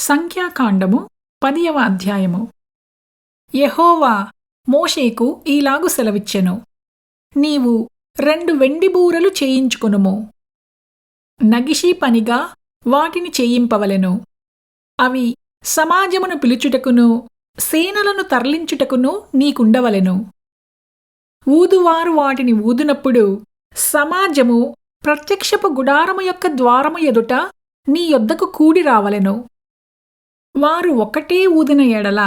సంఖ్యాకాండము 10వ అధ్యాయము. యెహోవా మోషేకు ఈలాగు సెలవిచ్చెను. నీవు 2 వెండి బూరలు చేయించుకొనుము. నగిషీ పనిగా వాటిని చేయింపవలెను. అవి సమాజమును పిలుచుటకును సేనలను తరలించుటకును నీకుండవలెను. ఊదువారు వాటిని ఊదునప్పుడు సమాజము ప్రత్యక్షపు గుడారము యొక్క ద్వారము ఎదుట నీ యొద్దకు కూడి రావలెను. వారు ఒకటే ఊదిన ఎడల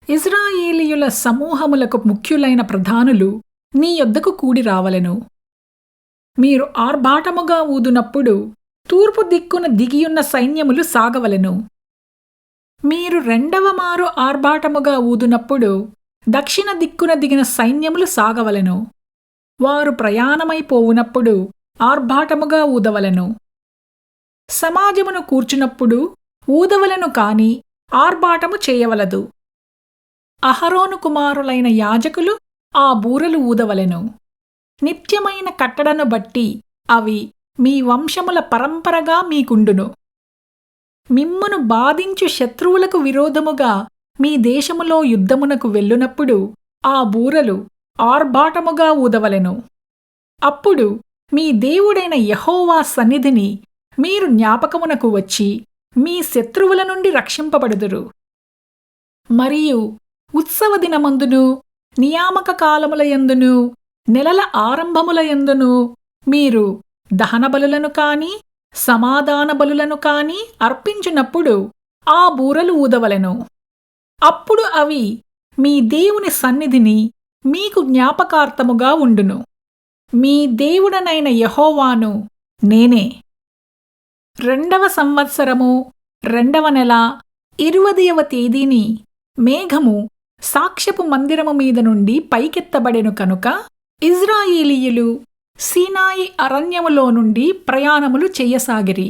ఇశ్రాయేలీయుల సమూహములకు ముఖ్యులైన ప్రధానులు నీ యొద్దకు కూడి రావలెను. మీరు ఆర్భాటముగా ఊదునప్పుడు తూర్పు దిక్కున దిగియున్న సైన్యములు సాగవలెను. మీరు 2వ మారు ఆర్భాటముగా ఊదునప్పుడు దక్షిణ దిక్కున దిగిన సైన్యములు సాగవలెను. వారు ప్రయాణమైపోవునప్పుడు ఆర్భాటముగా ఊదవలెను. సమాజమును కూర్చున్నప్పుడు ఊదవలెను కాని ఆర్భాటము చేయవలదు. అహరోను కుమారులైన యాజకులు ఆ బూరలు ఊదవలెను. నిత్యమైన కట్టడను బట్టి అవి మీ వంశముల పరంపరగా మీకుండును. మిమ్మును బాధించు శత్రువులకు విరోధముగా మీ దేశములో యుద్ధమునకు వెళ్ళునప్పుడు ఆ బూరలు ఆర్భాటముగా ఊదవలెను. అప్పుడు మీ దేవుడైన యెహోవా సన్నిధిని మీరు జ్ఞాపకమునకు వచ్చి మీ శత్రువుల నుండి రక్షింపబడుదురు. మరియు ఉత్సవ దినమందును నియామక కాలములయందును నెలల ఆరంభములయందును మీరు దహనబలులను కాని సమాధాన బలులను కాని అర్పించినప్పుడు ఆ బూరలు ఊదవలెను. అప్పుడు అవి మీ దేవుని సన్నిధిని మీకు జ్ఞాపకార్థముగా ఉండును. మీ దేవుడనైన యెహోవాను నేనే. 2వ సంవత్సరము 2వ నెల 20వ తేదీని మేఘము సాక్ష్యపు మందిరము మీద నుండి పైకెత్తబడెను కనుక ఇశ్రాయేలీయులు సీనాయి అరణ్యములో నుండి ప్రయాణములు చెయ్యసాగిరి.